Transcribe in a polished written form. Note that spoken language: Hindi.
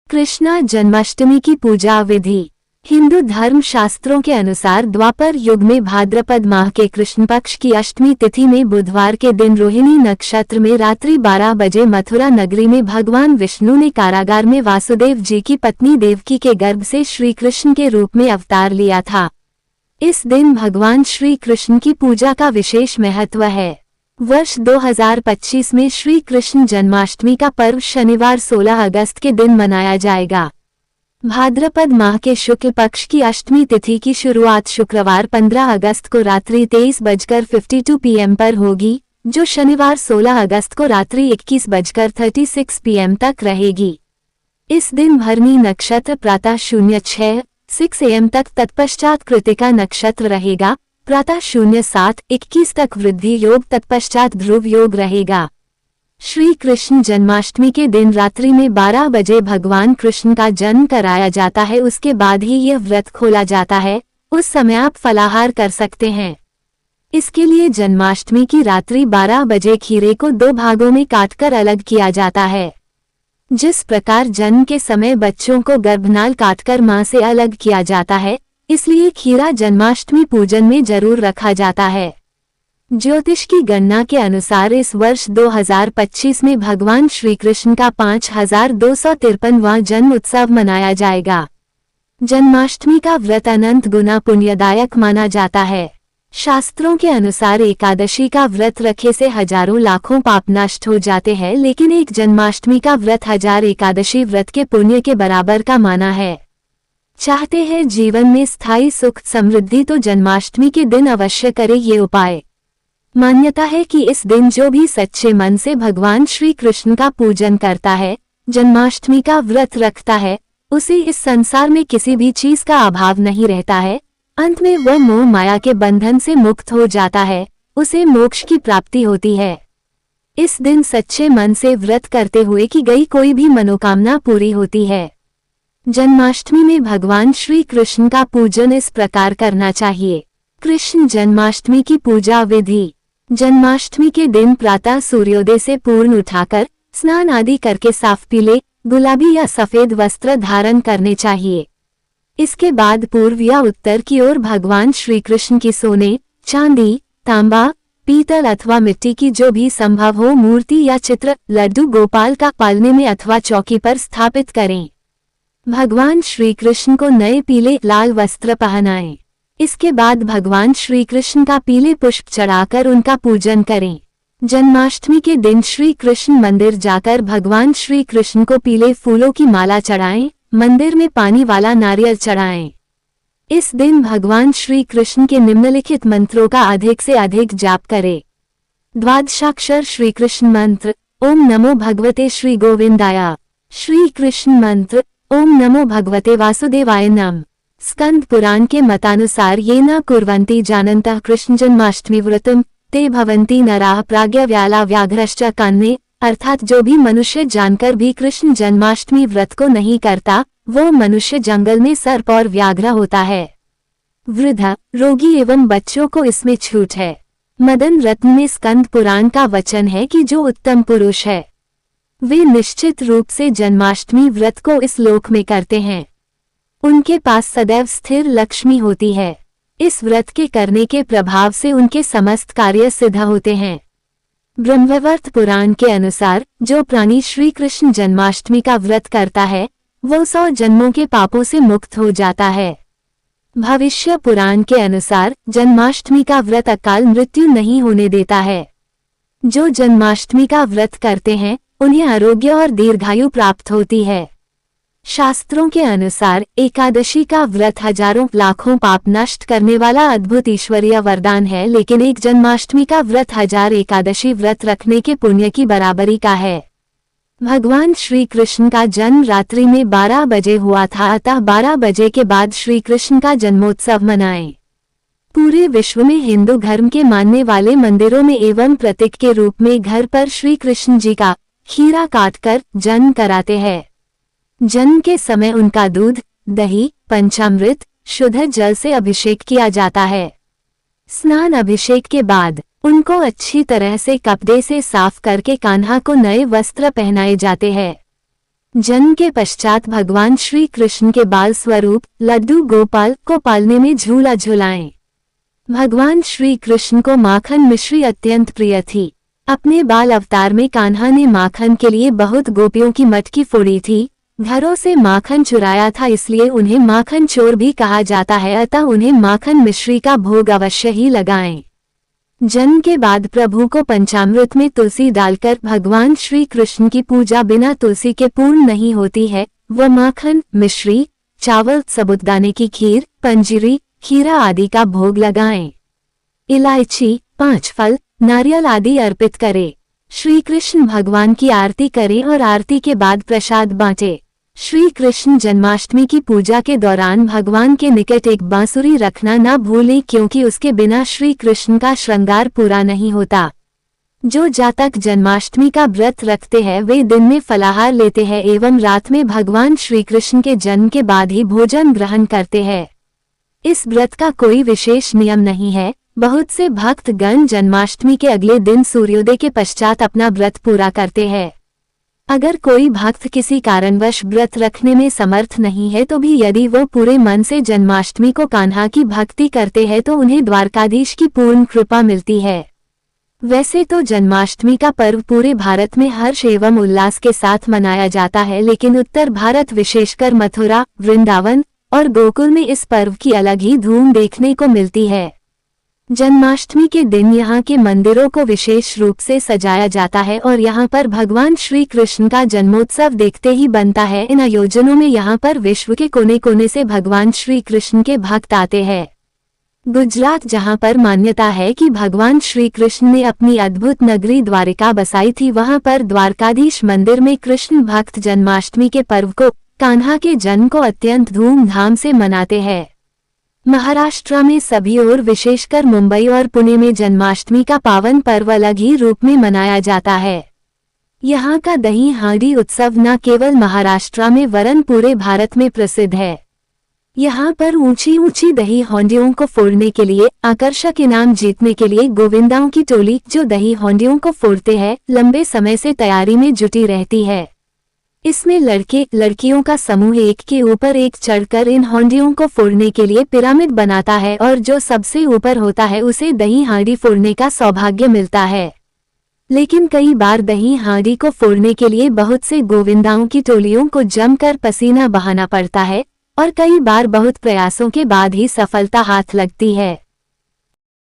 कृष्णा जन्माष्टमी की पूजा विधि। हिंदू धर्म शास्त्रों के अनुसार द्वापर युग में भाद्रपद माह के कृष्ण पक्ष की अष्टमी तिथि में बुधवार के दिन रोहिणी नक्षत्र में रात्रि 12 बजे मथुरा नगरी में भगवान विष्णु ने कारागार में वासुदेव जी की पत्नी देवकी के गर्भ से श्री कृष्ण के रूप में अवतार लिया था। इस दिन भगवान श्री कृष्ण की पूजा का विशेष महत्व है। वर्ष 2025 में श्री कृष्ण जन्माष्टमी का पर्व शनिवार 16 अगस्त के दिन मनाया जाएगा। भाद्रपद माह के शुक्ल पक्ष की अष्टमी तिथि की शुरुआत शुक्रवार 15 अगस्त को रात्रि 23:52 PM पर होगी, जो शनिवार 16 अगस्त को रात्रि 21:36 PM तक रहेगी। इस दिन भरनी नक्षत्र प्रातः 06:06 AM तक, तत्पश्चात कृतिका नक्षत्र रहेगा, प्रातः 07:21 तक वृद्धि योग, तत्पश्चात ध्रुव योग रहेगा। श्री कृष्ण जन्माष्टमी के दिन रात्रि में 12 बजे भगवान कृष्ण का जन्म कराया जाता है। उसके बाद ही यह व्रत खोला जाता है। उस समय आप फलाहार कर सकते हैं। इसके लिए जन्माष्टमी की रात्रि 12 बजे खीरे को 2 भागों में काटकर अलग किया जाता है। जिस प्रकार जन्म के समय बच्चों को गर्भनाल काटकर मां से अलग किया जाता है, इसलिए खीरा जन्माष्टमी पूजन में जरूर रखा जाता है। ज्योतिष की गणना के अनुसार इस वर्ष 2025 में भगवान श्री कृष्ण का 5253वां जन्म उत्सव मनाया जाएगा। जन्माष्टमी का व्रत अनंत गुना पुण्यदायक माना जाता है। शास्त्रों के अनुसार एकादशी का व्रत रखे से हजारों लाखों पाप नष्ट हो जाते हैं, लेकिन एक जन्माष्टमी का व्रत 1000 एकादशी व्रत के पुण्य के बराबर का माना है। चाहते हैं जीवन में स्थायी सुख समृद्धि तो जन्माष्टमी के दिन अवश्य करें ये उपाय। मान्यता है कि इस दिन जो भी सच्चे मन से भगवान श्री कृष्ण का पूजन करता है, जन्माष्टमी का व्रत रखता है, उसे इस संसार में किसी भी चीज का अभाव नहीं रहता है। अंत में वह मोह माया के बंधन से मुक्त हो जाता है, उसे मोक्ष की प्राप्ति होती है। इस दिन सच्चे मन से व्रत करते हुए की गई कोई भी मनोकामना पूरी होती है। जन्माष्टमी में भगवान श्री कृष्ण का पूजन इस प्रकार करना चाहिए। कृष्ण जन्माष्टमी की पूजा विधि। जन्माष्टमी के दिन प्रातः सूर्योदय से पूर्व उठाकर स्नान आदि करके साफ पीले, गुलाबी या सफेद वस्त्र धारण करने चाहिए। इसके बाद पूर्व या उत्तर की ओर भगवान श्री कृष्ण की सोने, चांदी, तांबा, पीतल अथवा मिट्टी की जो भी संभव हो मूर्ति या चित्र लड्डू गोपाल का पालने में अथवा चौकी पर स्थापित करें। भगवान श्री कृष्ण को नए पीले लाल वस्त्र पहनाएं। इसके बाद भगवान श्री कृष्ण का पीले पुष्प चढ़ाकर उनका पूजन करें। जन्माष्टमी के दिन श्री कृष्ण मंदिर जाकर भगवान श्री कृष्ण को पीले फूलों की माला चढ़ाएं, मंदिर में पानी वाला नारियल चढ़ाएं। इस दिन भगवान श्री कृष्ण के निम्नलिखित मंत्रों का अधिक से अधिक जाप करें। द्वादशाक्षर श्री कृष्ण मंत्र। ओम नमो भगवते श्री गोविंदाय। श्री कृष्ण मंत्र। ओम नमो भगवते वासुदेवाय नमः। स्कंद पुराण के मतानुसार ये न कुर्वन्ति जानन्तः कृष्ण जन्माष्टमी व्रतम ते भवन्ति नराः प्राज्ञव्याला व्याघ्रश्च कान्ये, अर्थात जो भी मनुष्य जानकर भी कृष्ण जन्माष्टमी व्रत को नहीं करता, वो मनुष्य जंगल में सर्प और व्याघ्र होता है। वृद्ध, रोगी एवं बच्चों को इसमें छूट है। मदन रत्न में स्कंद पुराण का वचन है कि जो उत्तम पुरुष है वे निश्चित रूप से जन्माष्टमी व्रत को इस लोक में करते हैं। उनके पास सदैव स्थिर लक्ष्मी होती है। इस व्रत के करने के प्रभाव से उनके समस्त कार्य सिद्ध होते हैं। ब्रह्मवैवर्त पुराण के अनुसार जो प्राणी श्री कृष्ण जन्माष्टमी का व्रत करता है, वो 100 जन्मों के पापों से मुक्त हो जाता है। भविष्य पुराण के अनुसार जन्माष्टमी का व्रत अकाल मृत्यु नहीं होने देता है। जो जन्माष्टमी का व्रत करते हैं, उन्हें आरोग्य और दीर्घायु प्राप्त होती है। शास्त्रों के अनुसार एकादशी का व्रत हजारों लाखों पाप नष्ट करने वाला अद्भुत ईश्वरीय वरदान है, लेकिन एक जन्माष्टमी का व्रत 1000 एकादशी व्रत रखने के पुण्य की बराबरी का है। भगवान श्री कृष्ण का जन्म रात्रि में 12 बजे हुआ था, अतः 12 बजे के बाद श्री कृष्ण का जन्मोत्सव मनाएं। पूरे विश्व में हिंदू धर्म के मानने वाले मंदिरों में एवं प्रतीक के रूप में घर पर श्री कृष्ण जी का खीरा काटकर जन्म कराते हैं। जन्म के समय उनका दूध, दही, पंचामृत, शुद्ध जल से अभिषेक किया जाता है। स्नान अभिषेक के बाद उनको अच्छी तरह से कपड़े से साफ करके कान्हा को नए वस्त्र पहनाए जाते हैं। जन्म के पश्चात भगवान श्री कृष्ण के बाल स्वरूप लड्डू गोपाल को पालने में झूला झुलाएं। भगवान श्री कृष्ण को माखन मिश्री अत्यंत प्रिय थी। अपने बाल अवतार में कान्हा ने माखन के लिए बहुत गोपियों की मटकी फोड़ी थी, घरों से माखन चुराया था, इसलिए उन्हें माखन चोर भी कहा जाता है। अतः उन्हें माखन मिश्री का भोग अवश्य ही लगाएं। जन्म के बाद प्रभु को पंचामृत में तुलसी डालकर भगवान श्री कृष्ण की पूजा बिना तुलसी के पूर्ण नहीं होती है। वह माखन मिश्री, चावल, साबूदाने की खीर, पंजीरी, खीरा आदि का भोग लगाएं। इलायची, 5 फल, नारियल आदि अर्पित करें। श्री कृष्ण भगवान की आरती करें और आरती के बाद प्रसाद बांटें। श्री कृष्ण जन्माष्टमी की पूजा के दौरान भगवान के निकट एक बांसुरी रखना न भूलें, क्योंकि उसके बिना श्री कृष्ण का श्रृंगार पूरा नहीं होता। जो जातक जन्माष्टमी का व्रत रखते हैं वे दिन में फलाहार लेते हैं एवं रात में भगवान श्री कृष्ण के जन्म के बाद ही भोजन ग्रहण करते हैं। इस व्रत का कोई विशेष नियम नहीं है। बहुत से भक्त गण जन्माष्टमी के अगले दिन सूर्योदय के पश्चात अपना व्रत पूरा करते हैं। अगर कोई भक्त किसी कारणवश व्रत रखने में समर्थ नहीं है तो भी यदि वो पूरे मन से जन्माष्टमी को कान्हा की भक्ति करते हैं तो उन्हें द्वारकाधीश की पूर्ण कृपा मिलती है। वैसे तो जन्माष्टमी का पर्व पूरे भारत में हर्ष एवं उल्लास के साथ मनाया जाता है, लेकिन उत्तर भारत विशेषकर मथुरा, वृंदावन और गोकुल में इस पर्व की अलग ही धूम देखने को मिलती है। जन्माष्टमी के दिन यहाँ के मंदिरों को विशेष रूप से सजाया जाता है और यहाँ पर भगवान श्री कृष्ण का जन्मोत्सव देखते ही बनता है। इन आयोजनों में यहाँ पर विश्व के कोने कोने से भगवान श्री कृष्ण के भक्त आते हैं। गुजरात, जहाँ पर मान्यता है कि भगवान श्री कृष्ण ने अपनी अद्भुत नगरी द्वारिका बसाई थी, वहाँ पर द्वारकाधीश मंदिर में कृष्ण भक्त जन्माष्टमी के पर्व को, कान्हा के जन्म को अत्यंत धूमधाम से मनाते हैं। महाराष्ट्र में सभी और विशेषकर मुंबई और पुणे में जन्माष्टमी का पावन पर्व अलग ही रूप में मनाया जाता है। यहाँ का दही हांडी उत्सव न केवल महाराष्ट्र में वरन पूरे भारत में प्रसिद्ध है। यहाँ पर ऊंची ऊंची दही हांडियों को फोड़ने के लिए, आकर्षक इनाम जीतने के लिए गोविंदाओं की टोली जो दही हांडियों को फोड़ते हैं, लंबे समय से तैयारी में जुटी रहती है। इसमें लड़के लड़कियों का समूह एक के ऊपर एक चढ़कर इन हांडियों को फोड़ने के लिए पिरामिड बनाता है और जो सबसे ऊपर होता है उसे दही हांडी फोड़ने का सौभाग्य मिलता है। लेकिन कई बार दही हांडी को फोड़ने के लिए बहुत से गोविंदाओं की टोलियों को जमकर पसीना बहाना पड़ता है और कई बार बहुत प्रयासों के बाद ही सफलता हाथ लगती है।